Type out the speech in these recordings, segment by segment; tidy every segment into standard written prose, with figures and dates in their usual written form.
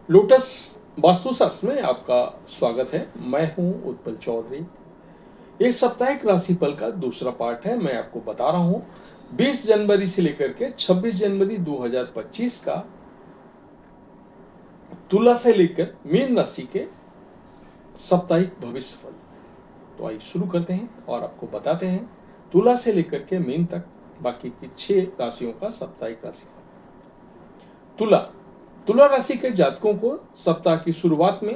Lotus वास्तुशास्त्र में आपका स्वागत है। मैं हूं उत्पल चौधरी। एक साप्ताहिक राशिफल का दूसरा पार्ट है। मैं आपको बता रहा हूं 20 जनवरी से लेकर के 26 जनवरी 2025 का तुला से लेकर मीन राशि के साप्ताहिक भविष्यफल। तो आइए शुरू करते हैं और आपको बताते हैं तुला से लेकर के मीन तक बाकी की 6 राशियों का साप्ताहिक राशिफल। तुला तुला राशि के जातकों को सप्ताह की शुरुआत में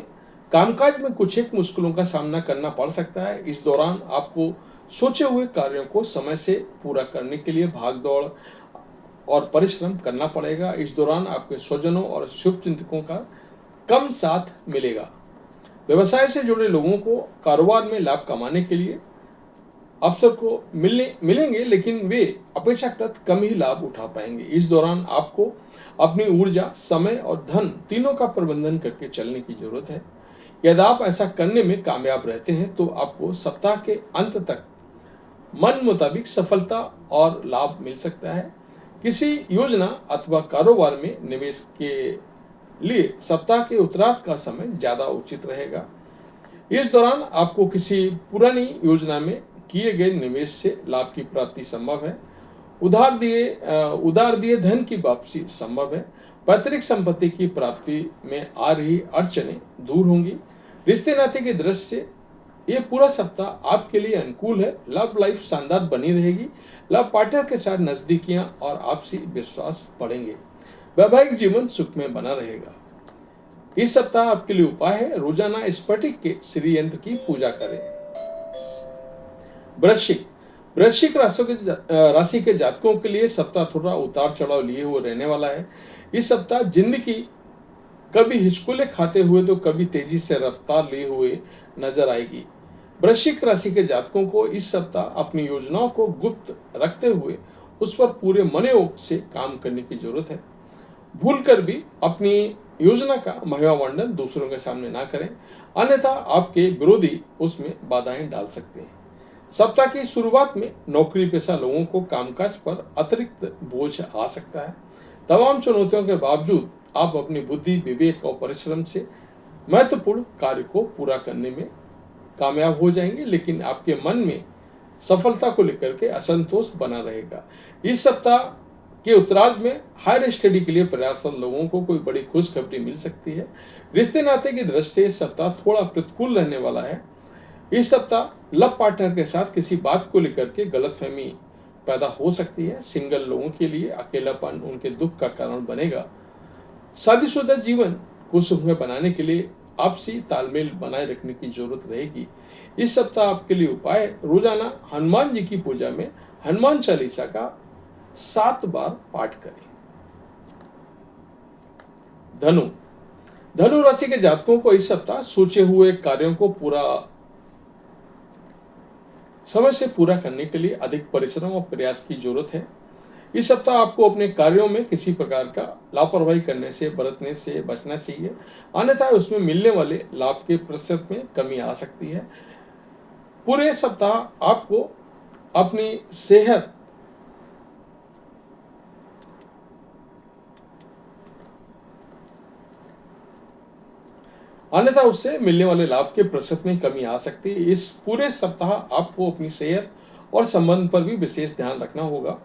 कामकाज में कुछ एक मुश्किलों का सामना करना पड़ सकता है। इस दौरान आपको सोचे हुए कार्यों को समय से पूरा करने के लिए भागदौड़ और परिश्रम करना पड़ेगा। इस दौरान आपके स्वजनों और शुभचिंतकों का कम साथ मिलेगा। व्यवसाय से जुड़े लोगों को कारोबार में लाभ कमाने के लिए अवसर को मिलेंगे, लेकिन वे अपेक्षाकृत कम ही लाभ उठा पाएंगे। इस दौरान आपको अपनी ऊर्जा, समय और धन तीनों का प्रबंधन करके चलने की जरूरत है। यदि आप ऐसा करने में कामयाब रहते हैं तो आपको सप्ताह के अंत तक मन मुताबिक सफलता और लाभ मिल सकता है। किसी योजना अथवा कारोबार में निवेश के लिए सप्ताह के उत्तरार्ध का समय ज्यादा उचित रहेगा। इस दौरान आपको किसी पुरानी योजना में किए गए निवेश से लाभ की प्राप्ति संभव है। उधार दिए धन की वापसी संभव है। पैतृक संपत्ति की प्राप्ति में आ रही अड़चनें दूर होंगी। रिश्ते नाते की दृष्टि से ये पूरा सप्ताह आपके लिए अनुकूल है। लव लाइफ शानदार बनी रहेगी। लव पार्टनर के साथ नजदीकियां और आपसी विश्वास बढ़ेंगे। वैवाहिक जीवन सुखमय बना रहेगा। इस सप्ताह आपके लिए उपाय है, रोजाना स्फटिक के श्री यंत्र की पूजा करें। वृश्चिक वृश्चिक राशि के जातकों के लिए सप्ताह थोड़ा उतार चढ़ाव लिए हुए रहने वाला है। इस सप्ताह जिंदगी कभी हिचकोले खाते हुए तो कभी तेजी से रफ्तार लिए हुए नजर आएगी। वृश्चिक राशि के जातकों को इस सप्ताह अपनी योजनाओं को गुप्त रखते हुए उस पर पूरे मनोयोग से काम करने की जरूरत है। भूलकर भी अपनी योजना का महिमामंडन दूसरों के सामने ना करें, अन्यथा आपके विरोधी उसमें बाधाएं डाल सकते हैं। सप्ताह की शुरुआत में नौकरी पेशा लोगों को कामकाज पर अतिरिक्त बोझ आ सकता है। तमाम चुनौतियों के बावजूद आप अपनी बुद्धि, विवेक और परिश्रम से महत्वपूर्ण कार्य को पूरा करने में कामयाब हो जाएंगे, लेकिन आपके मन में सफलता को लेकर के असंतोष बना रहेगा। इस सप्ताह के उत्तरार्ध में हायर स्टडी के लिए प्रयासरत लोगों को कोई बड़ी खुशखबरी मिल सकती है। रिश्ते नाते की दृष्टि से सप्ताह थोड़ा प्रतिकूल रहने वाला है। इस सप्ताह लव पार्टनर के साथ किसी बात को लेकर के गलतफहमी पैदा हो सकती है। सिंगल लोगों के लिए अकेलापन उनके दुख का कारण बनेगा। शादीशुदा जीवन को सुखमय बनाने के लिए आपसी तालमेल बनाए रखने की जरूरत रहेगी। इस सप्ताह आपके लिए उपाय, रोजाना हनुमान जी की पूजा में हनुमान चालीसा का 7 बार पाठ करें। धनु धनु राशि के जातकों को इस सप्ताह सोचे हुए कार्यों को समय से पूरा करने के लिए अधिक परिश्रम और प्रयास की जरूरत है। इस सप्ताह आपको अपने कार्यों में किसी प्रकार का लापरवाही बरतने से बचना चाहिए, अन्यथा उसमें मिलने वाले लाभ के प्रतिशत में कमी आ सकती है। पूरे सप्ताह आपको अपनी सेहत अन्यथा उससे मिलने वाले लाभ के प्रतिशत में कमी आ सकती है। इस पूरे सप्ताह आपको अपनी सेहत और संबंध पर भी विशेष ध्यान रखना होगा।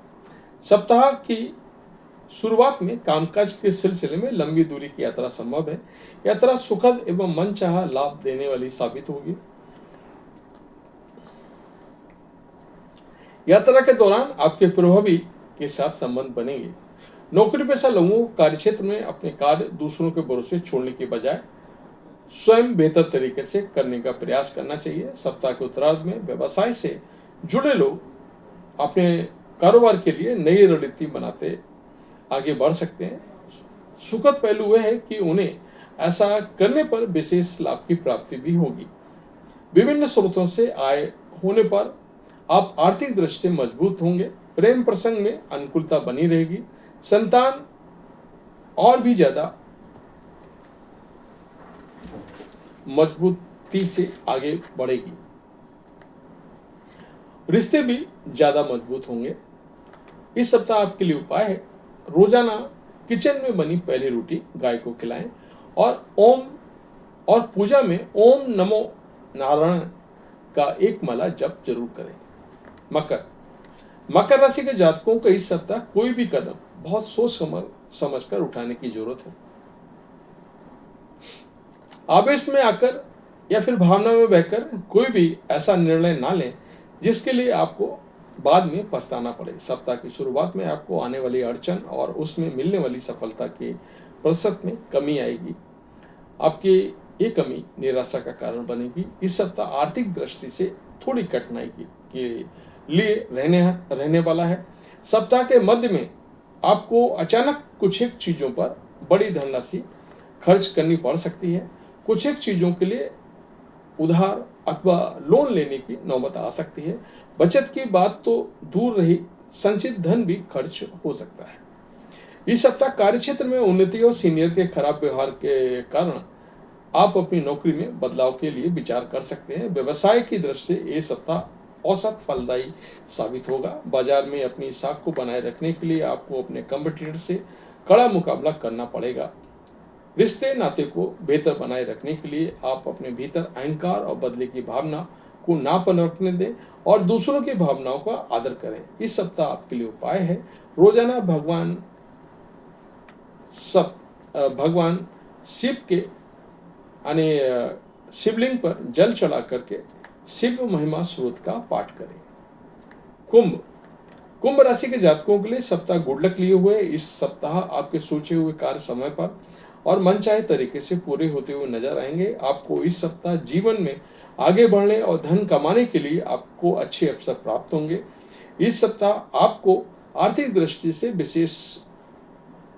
सप्ताह की शुरुआत में कामकाज के सिलसिले में लंबी दूरी की यात्रा संभव है। यात्रा सुखद एवं मनचाहा लाभ देने वाली साबित होगी। यात्रा के दौरान आपके प्रभावी के साथ संबंध बनेंगे। नौकरी पेशा लोगों को कार्यक्षेत्र में अपने कार्य दूसरों के भरोसे छोड़ने के बजाय स्वयं बेहतर तरीके से करने का प्रयास करना चाहिए। सप्ताह के उत्तरार्ध में व्यवसाय से जुड़े लोग अपने कारोबार के लिए नई रणनीति बनाते आगे बढ़ सकते हैं। सुखद पहलू यह है कि उन्हें ऐसा करने पर विशेष लाभ की प्राप्ति भी होगी। विभिन्न स्रोतों से आय होने पर आप आर्थिक दृष्टि से मजबूत होंगे। प्रेम प्रसंग में अनुकूलता बनी रहेगी। संतान और भी ज्यादा मजबूती से आगे बढ़ेगी। रिश्ते भी ज्यादा मजबूत होंगे। इस सप्ताह आपके लिए उपाय है, रोजाना किचन में बनी पहली रोटी गाय को खिलाएं और पूजा में ओम नमो नारायण का एक माला जप जरूर करें। मकर राशि के जातकों को इस सप्ताह कोई भी कदम बहुत सोच समझकर उठाने की जरूरत है। आवेश में आकर या फिर भावना में बहकर कोई भी ऐसा निर्णय ना लें जिसके लिए आपको बाद में पछताना पड़े। सप्ताह की शुरुआत में आपको आने वाली अड़चन और उसमें मिलने वाली सफलता के प्रतिशत में कमी आएगी। आपकी ये कमी निराशा का कारण बनेगी। इस सप्ताह आर्थिक दृष्टि से थोड़ी कठिनाई के लिए रहने वाला है। सप्ताह के मध्य में आपको अचानक कुछ एक चीजों पर बड़ी धनराशि खर्च करनी पड़ सकती है। कुछ एक चीजों के लिए उधार अथवा लोन लेने की नौबत आ सकती है। बचत की बात तो दूर रही, संचित धन भी खर्च हो सकता है। इस सप्ताह कार्यक्षेत्र में उन्नति और सीनियर के खराब व्यवहार के कारण आप अपनी नौकरी में बदलाव के लिए विचार कर सकते हैं। व्यवसाय की दृष्टि से ये सप्ताह औसत फलदायी साबित होगा। बाजार में अपनी साख को बनाए रखने के लिए आपको अपने कंपटीटर से कड़ा मुकाबला करना पड़ेगा। रिश्ते नाते को बेहतर बनाए रखने के लिए आप अपने भीतर अहंकार और बदले की भावना को ना पनपने दें और दूसरों की भावनाओं का आदर करें। इस सप्ताह आपके लिए उपाय है, रोजाना भगवान शिव के शिवलिंग पर जल चढ़ा करके शिव महिमा स्रोत का पाठ करें। कुंभ राशि के जातकों के लिए सप्ताह गुड लक लिए हुए। इस सप्ताह आपके सोचे हुए कार्य समय पर और मनचाहे तरीके से पूरे होते हुए नजर आएंगे। आपको इस सप्ताह जीवन में आगे बढ़ने और धन कमाने के लिए आपको अच्छे अवसर प्राप्त होंगे। इस सप्ताह आपको आर्थिक दृष्टि से विशेष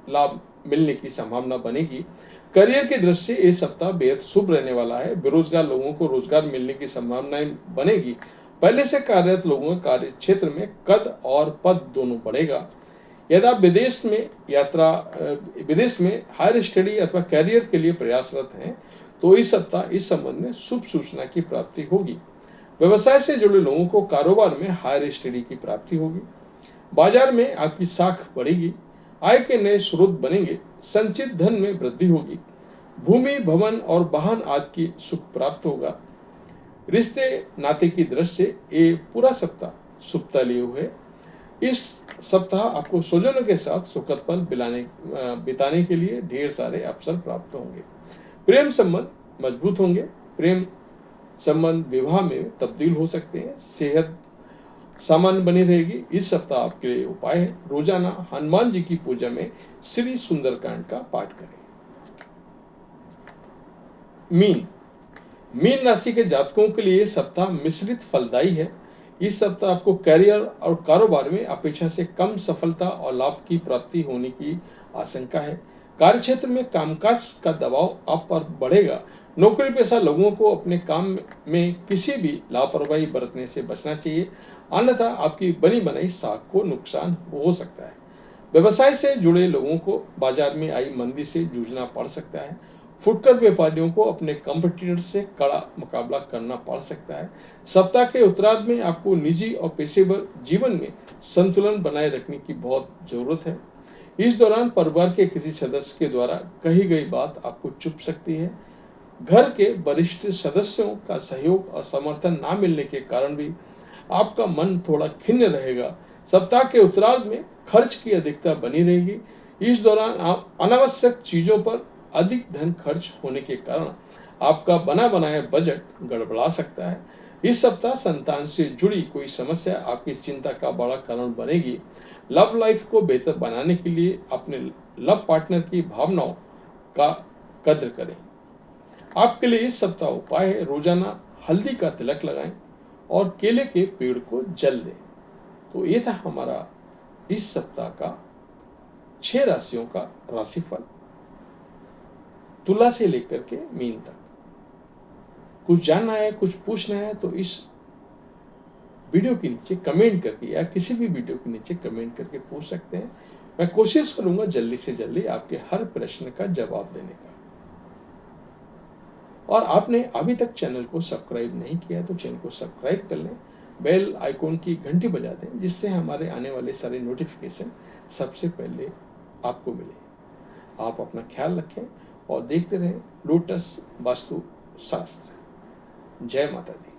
लाभ मिलने की संभावना बनेगी। करियर की दृष्टि से ये सप्ताह बेहद शुभ रहने वाला है। बेरोजगार लोगों को रोजगार मिलने की संभावनाएं बनेगी। पहले से कार्यरत लोगों का कार्य क्षेत्र में कद और पद दोनों बढ़ेगा। यदि आप विदेश में हायर स्टडी अथवा कैरियर के लिए प्रयासरत हैं तो इस सप्ताह इस संबंध में शुभ सूचना की प्राप्ति होगी। व्यवसाय से जुड़े लोगों को कारोबार में हायर स्टडी की प्राप्ति होगी। बाजार में आपकी साख बढ़ेगी। आय के नए स्रोत बनेंगे। संचित धन में वृद्धि होगी। भूमि भवन और वाहन आदि की सुख प्राप्त होगा। रिश्ते नाते की दृष्टि से ये पूरा सप्ताह शुभता लिए हुए। इस सप्ताह आपको स्वजनों के साथ सुखद पल बिताने के लिए ढेर सारे अवसर प्राप्त होंगे। प्रेम संबंध मजबूत होंगे। प्रेम संबंध विवाह में तब्दील हो सकते हैं। सेहत सामान्य बनी रहेगी। इस सप्ताह आपके लिए उपाय है, रोजाना हनुमान जी की पूजा में श्री सुंदरकांड का पाठ करें। मीन राशि के जातकों के लिए सप्ताह मिश्रित फलदायी है। इस सप्ताह आपको कैरियर और कारोबार में अपेक्षा से कम सफलता और लाभ की प्राप्ति होने की आशंका है। कार्यक्षेत्र में कामकाज का दबाव आप पर बढ़ेगा। नौकरी पेशा लोगों को अपने काम में किसी भी लापरवाही बरतने से बचना चाहिए, अन्यथा आपकी बनी बनाई साख को नुकसान हो सकता है। व्यवसाय से जुड़े लोगों को बाजार में आई मंदी से जूझना पड़ सकता है। फुटकर व्यापारियों को अपने कंपटीटर से कड़ा मुकाबला करना पड़ सकता है। सप्ताह के उत्तरार्ध में आपको निजी और पेशेवर जीवन में संतुलन बनाए रखने की बहुत जरूरत है। इस दौरान परिवार के किसी सदस्य के द्वारा कही गई बात आपको चुभ सकती है। घर के वरिष्ठ सदस्यों का सहयोग और समर्थन ना मिलने के कारण भी आपका मन थोड़ा खिन्न रहेगा। सप्ताह के उत्तरार्ध में खर्च की अधिकता बनी रहेगी। इस दौरान आप अनावश्यक चीजों पर अधिक धन खर्च होने के कारण आपका बना बनाया बजट गड़बड़ा सकता है। इस सप्ताह संतान से जुड़ी कोई समस्या आपकी चिंता का बड़ा कारण बनेगी। लव लाइफ को बेहतर बनाने के लिए अपने लव पार्टनर की भावनाओं का कद्र करें। आपके लिए इस सप्ताह उपाय है, रोजाना हल्दी का तिलक लगाएं और केले के पेड़ को जल दें। तो ये था हमारा इस सप्ताह का 6 राशियों का राशिफल, तुला से लेकर के मीन तक। कुछ जानना है, कुछ पूछना है तो इस वीडियो के नीचे कमेंट करके या किसी भी वीडियो के नीचे कमेंट करके पूछ सकते हैं। मैं कोशिश करूंगा जल्दी से जल्दी आपके हर प्रश्न का जवाब देने का। और आपने अभी तक चैनल को सब्सक्राइब नहीं किया तो चैनल को सब्सक्राइब कर लें, बेल आइकॉन की घंटी बजा दें जिससे हमारे आने वाले सारे नोटिफिकेशन सबसे पहले आपको मिले। आप अपना ख्याल रखें और देखते रहें लोटस वास्तु शास्त्र। जय माता दी।